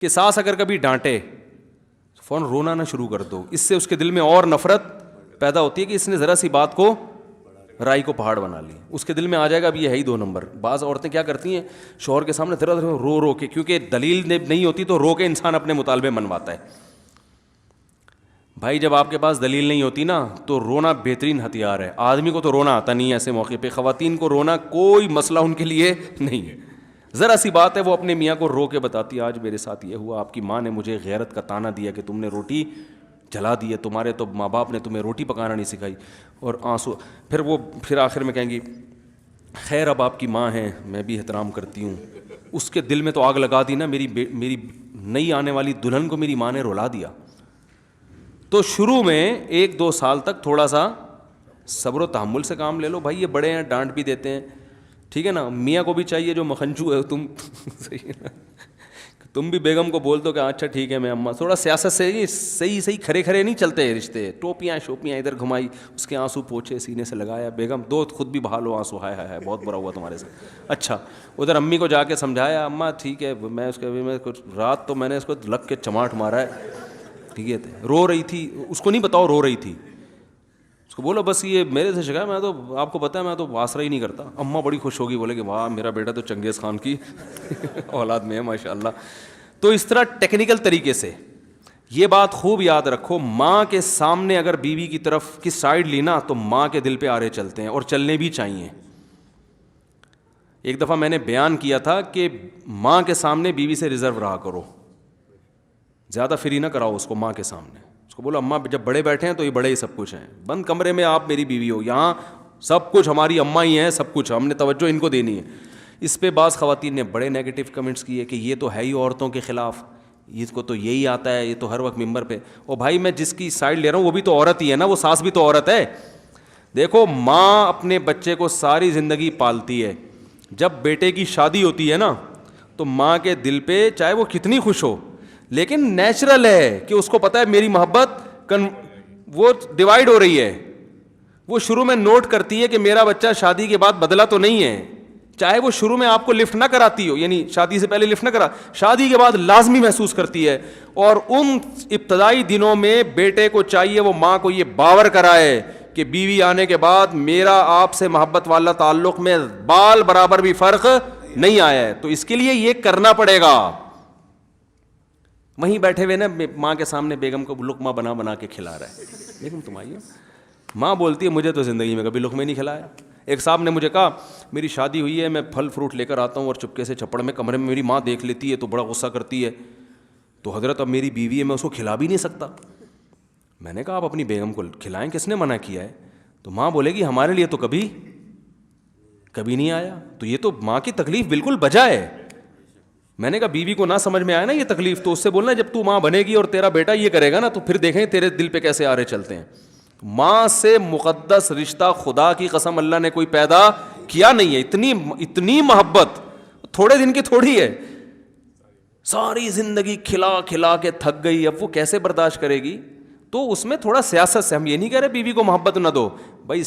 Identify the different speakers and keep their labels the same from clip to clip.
Speaker 1: کہ ساس اگر کبھی ڈانٹے فوراً رونا نہ شروع کر دو, اس سے اس کے دل میں اور نفرت پیدا ہوتی ہے کہ اس نے ذرا سی بات کو رائی کو پہاڑ بنا لی, اس کے دل میں آ جائے گا اب یہ ہے ہی 2 نمبر. بعض عورتیں کیا کرتی ہیں شوہر کے سامنے ذرا رو رو کے, کیونکہ دلیل نہیں ہوتی تو رو کے انسان اپنے مطالبے منواتا ہے. بھائی جب آپ کے پاس دلیل نہیں ہوتی نا تو رونا بہترین ہتھیار ہے. آدمی کو تو رونا آتا نہیں ہے ایسے موقع پہ, خواتین کو رونا کوئی مسئلہ ان کے لیے نہیں ہے. ذرا سی بات ہے وہ اپنے میاں کو رو کے بتاتی ہے, آج میرے ساتھ یہ ہوا, آپ کی ماں نے مجھے غیرت کا طعنہ دیا کہ تم نے روٹی جلا دی ہے, تمہارے تو ماں باپ نے تمہیں روٹی پکانا نہیں سکھائی, اور آنسو. پھر آخر میں کہیں گی خیر اب آپ کی ماں ہیں, میں بھی احترام کرتی ہوں. اس کے دل میں تو آگ لگا دی نا, میری نئی آنے والی دلہن کو میری ماں نے رلا دیا. تو شروع میں 1-2 سال تک تھوڑا سا صبر و تحمل سے کام لے لو. بھائی یہ بڑے ہیں, ڈانٹ بھی دیتے ہیں, ٹھیک ہے نا. میاں کو بھی چاہیے جو مکھنچو ہے تم صحیح ہے نا, تم بھی بیگم کو بول دو کہ اچھا ٹھیک ہے میں اماں, تھوڑا سیاست سے ہی صحیح کھرے نہیں چلتے ہیں رشتے. ٹوپیاں شوپیاں ادھر گھمائی, اس کے آنسو پوچھے سینے سے لگایا, بیگم دو خود بھی بہا لو آنسو, ہائے ہائے بہت برا ہوا تمہارے ساتھ. اچھا ادھر امی کو جا کے سمجھایا, اماں ٹھیک ہے میں اس کے رات تو میں نے اس کو لگ کے چماٹ مارا ہے, ٹھیک ہے, رو رہی تھی, اس کو نہیں بتاؤ رو رہی تھی, اس کو بولو بس یہ میرے سے شکایت, میں تو آپ کو پتہ ہے میں تو آسرا ہی نہیں کرتا. اماں بڑی خوش ہوگی, بولے کہ واہ میرا بیٹا تو چنگیز خان کی اولاد میں ہے ماشاء اللہ. تو اس طرح ٹیکنیکل طریقے سے یہ بات خوب یاد رکھو, ماں کے سامنے اگر بیوی کی طرف کی سائڈ لی نا تو ماں کے دل پہ آرے چلتے ہیں, اور چلنے بھی چاہیے. ایک دفعہ میں نے بیان کیا تھا کہ ماں کے سامنے بیوی سے ریزرو رہا کرو, زیادہ فری نہ کراؤ اس کو ماں کے سامنے. اس کو بولو اماں جب بڑے بیٹھے ہیں تو یہ بڑے ہی سب کچھ ہیں, بند کمرے میں آپ میری بیوی ہو, یہاں سب کچھ ہماری اماں ہی ہیں, سب کچھ ہم نے توجہ ان کو دینی ہے. اس پہ بعض خواتین نے بڑے نیگیٹو کمنٹس کیے کہ یہ تو ہے ہی عورتوں کے خلاف, اس کو تو یہی آتا ہے, یہ تو ہر وقت ممبر پہ. او بھائی میں جس کی سائڈ لے رہا ہوں وہ بھی تو عورت ہی ہے نا, وہ ساس بھی تو عورت ہے. دیکھو ماں اپنے بچے کو ساری زندگی پالتی ہے, جب بیٹے کی شادی ہوتی ہے نا تو ماں کے دل پہ چاہے وہ کتنی خوش ہو, لیکن نیچرل ہے کہ اس کو پتہ ہے میری محبت وہ ڈیوائیڈ ہو رہی ہے. وہ شروع میں نوٹ کرتی ہے کہ میرا بچہ شادی کے بعد بدلا تو نہیں ہے, چاہے وہ شروع میں آپ کو لفٹ نہ کراتی ہو, یعنی شادی سے پہلے لفٹ نہ کرا, شادی کے بعد لازمی محسوس کرتی ہے. اور ان ابتدائی دنوں میں بیٹے کو چاہیے وہ ماں کو یہ باور کرائے کہ بیوی آنے کے بعد میرا آپ سے محبت والا تعلق میں بال برابر بھی فرق نہیں آیا ہے, تو اس کے لیے یہ کرنا پڑے گا. وہیں بیٹھے ہوئے نا ماں کے سامنے بیگم کو لقمہ بنا بنا کے کھلا رہا ہے, بیگم تم آئیے, ماں بولتی ہے مجھے تو زندگی میں کبھی لقمہ نہیں کھلایا. ایک صاحب نے مجھے کہا میری شادی ہوئی ہے, میں پھل فروٹ لے کر آتا ہوں اور چپکے سے چپڑ میں کمرے میں میری ماں دیکھ لیتی ہے تو بڑا غصہ کرتی ہے, تو حضرت اب میری بیوی ہے میں اس کو کھلا بھی نہیں سکتا. میں نے کہا آپ اپنی بیگم کو کھلائیں, کس نے منع کیا ہے؟ تو ماں بولے گی ہمارے لیے تو کبھی نہیں آیا. تو یہ تو ماں کی تکلیف بالکل بجا ہے. میں نے کہا بیوی کو نہ سمجھ میں آیا نا یہ تکلیف, تو اس سے بولنا جب تو ماں بنے گی اور تیرا بیٹا یہ کرے گا نا تو پھر دیکھیں تیرے دل پہ کیسے آرے چلتے ہیں. ماں سے مقدس رشتہ خدا کی قسم اللہ نے کوئی پیدا کیا نہیں ہے. اتنی محبت تھوڑے دن کی تھوڑی ہے, ساری زندگی کھلا کھلا کے تھک گئی, اب وہ کیسے برداشت کرے گی؟ تو اس میں تھوڑا سیاست سے, ہم یہ نہیں کہہ رہے بیوی کو محبت نہ دو, بھائی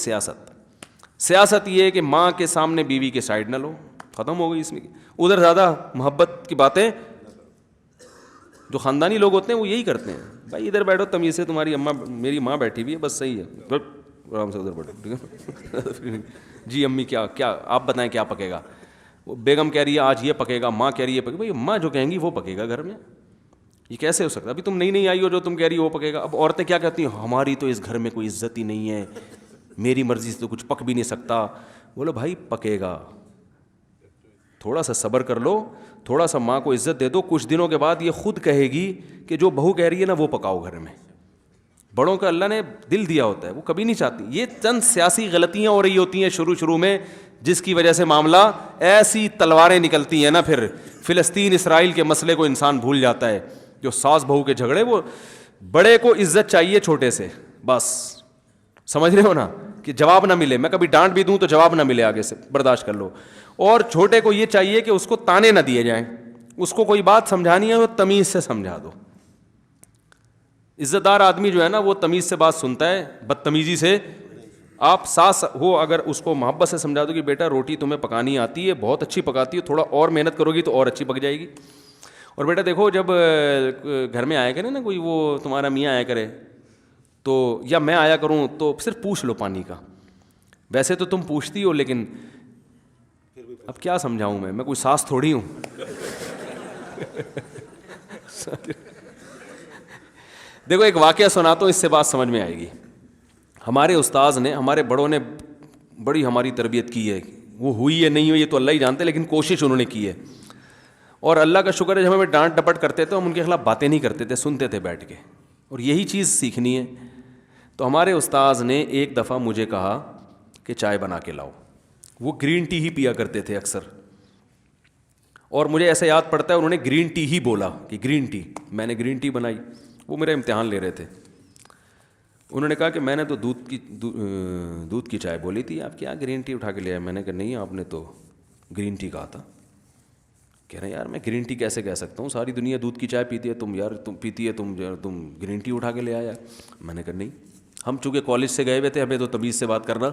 Speaker 1: سیاست یہ ہے کہ ماں کے سامنے بیوی کے سائڈ نہ لو, ختم ہو گئی اس میں. ادھر زیادہ محبت کی باتیں جو خاندانی لوگ ہوتے ہیں وہ یہی کرتے ہیں, بھائی ادھر بیٹھو تمیز سے, تمہاری اماں میری ماں بیٹھی ہوئی ہے بس صحیح ہے, آرام سے ادھر بیٹھو, ٹھیک ہے جی امی کیا آپ بتائیں کیا پکے گا؟ وہ بیگم کہہ رہی ہے آج یہ پکے گا, ماں کہہ رہی ہے پکے, بھائی اماں جو کہیں گی وہ پکے گا گھر میں, یہ کیسے ہو سکتا ہے؟ ابھی تم نئی آئی ہو, جو تم کہہ رہی ہو وہ پکے گا. اب عورتیں کیا کہتی ہیں ہماری تو اس گھر میں کوئی عزت ہی نہیں ہے, میری مرضی سے تو کچھ پک بھی نہیں سکتا. بولو بھائی پکے گا, تھوڑا سا صبر کر لو, تھوڑا سا ماں کو عزت دے دو, کچھ دنوں کے بعد یہ خود کہے گی کہ جو بہو کہہ رہی ہے نا وہ پکاؤ گھر میں. بڑوں کا اللہ نے دل دیا ہوتا ہے, وہ کبھی نہیں چاہتی. یہ چند سیاسی غلطیاں ہو رہی ہوتی ہیں شروع میں, جس کی وجہ سے معاملہ ایسی تلواریں نکلتی ہیں نا, پھر فلسطین اسرائیل کے مسئلے کو انسان بھول جاتا ہے. جو ساس بہو کے جھگڑے, وہ بڑے کو عزت چاہیے چھوٹے سے, بس سمجھ رہے ہو نا, کہ جواب نہ ملے, میں کبھی ڈانٹ بھی دوں تو جواب نہ ملے آگے سے, برداشت کر لو. اور چھوٹے کو یہ چاہیے کہ اس کو تانے نہ دیے جائیں, اس کو کوئی بات سمجھانی ہے وہ تمیز سے سمجھا دو. عزت دار آدمی جو ہے نا وہ تمیز سے بات سنتا ہے, بدتمیزی سے آپ ساس ہو اگر اس کو محبت سے سمجھا دو کہ بیٹا روٹی تمہیں پکانی آتی ہے, بہت اچھی پکاتی ہے, تھوڑا اور محنت کرو گی تو اور اچھی پک جائے گی. اور بیٹا دیکھو جب گھر میں آیا کرے نا کوئی, وہ تمہارا میاں آیا کرے تو, یا میں آیا کروں تو صرف پوچھ لو پانی کا. ویسے تو تم پوچھتی ہو, لیکن اب کیا سمجھاؤں میں کوئی ساس تھوڑی ہوں. دیکھو ایک واقعہ سناتا ہوں, اس سے بات سمجھ میں آئے گی. ہمارے استاذ نے, ہمارے بڑوں نے بڑی ہماری تربیت کی ہے, وہ ہوئی ہے نہیں ہوئی یہ تو اللہ ہی جانتے, لیکن کوشش انہوں نے کی ہے. اور اللہ کا شکر ہے جب ہمیں ڈانٹ ڈپٹ کرتے تھے ہم ان کے خلاف باتیں نہیں کرتے تھے, سنتے تھے بیٹھ کے, اور یہی چیز سیکھنی ہے. تو ہمارے استاذ نے ایک دفعہ مجھے کہا کہ چائے بنا کے لاؤ. وہ گرین ٹی ہی پیا کرتے تھے اکثر, اور مجھے ایسا یاد پڑتا ہے انہوں نے گرین ٹی ہی بولا کہ گرین ٹی. میں نے گرین ٹی بنائی, وہ میرا امتحان لے رہے تھے. انہوں نے کہا کہ میں نے تو دودھ کی چائے بولی تھی, آپ کیا گرین ٹی اٹھا کے لے آئے؟ میں نے کہا نہیں, آپ نے تو گرین ٹی کہا تھا. کہہ رہے ہیں یار میں گرین ٹی کیسے کہہ سکتا ہوں, ساری دنیا دودھ کی چائے پیتی ہے, تم پیتی ہے, تم گرین ٹی اٹھا کے لے آیا. میں نے کہا نہیں, ہم چونکہ کالج سے گئے ہوئے تھے, ہمیں تو تمیز سے بات کرنا,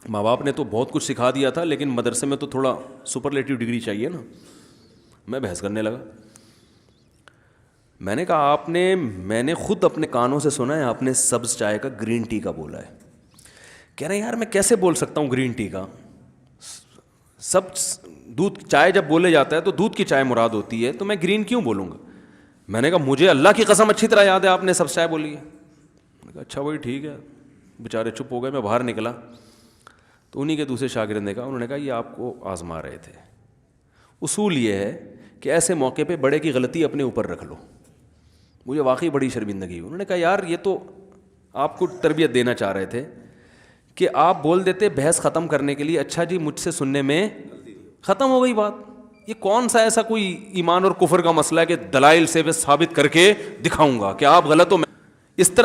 Speaker 1: ماں باپ نے تو بہت کچھ سکھا دیا تھا, لیکن مدرسے میں تو تھوڑا سپرلیٹو ڈگری چاہیے نا. میں بحث کرنے لگا. میں نے کہا میں نے خود اپنے کانوں سے سنا ہے آپ نے سبز چائے کا گرین ٹی کا بولا ہے. کہہ رہے ہیں یار میں کیسے بول سکتا ہوں گرین ٹی کا, سب دودھ چائے جب بولے جاتا ہے تو دودھ کی چائے مراد ہوتی ہے, تو میں گرین کیوں بولوں گا؟ میں نے کہا مجھے اللہ کی قسم اچھی طرح یاد ہے آپ نے سبز چائے بولی ہے. میں نے کہا اچھا وہی ٹھیک ہے. بیچارے چپ ہو گئے. میں باہر نکلا تو انہی کے دوسرے شاگرد نے کہا, انہوں نے کہا یہ آپ کو آزما رہے تھے. اصول یہ ہے کہ ایسے موقع پہ بڑے کی غلطی اپنے اوپر رکھ لو. مجھے واقعی بڑی شرمندگی. انہوں نے کہا یار یہ تو آپ کو تربیت دینا چاہ رہے تھے کہ آپ بول دیتے بحث ختم کرنے کے لیے, اچھا جی مجھ سے سننے میں ختم ہو گئی بات. یہ کون سا ایسا کوئی ایمان اور کفر کا مسئلہ ہے کہ دلائل سے ثابت کر کے دکھاؤں گا کہ آپ غلط ہو. اس طرح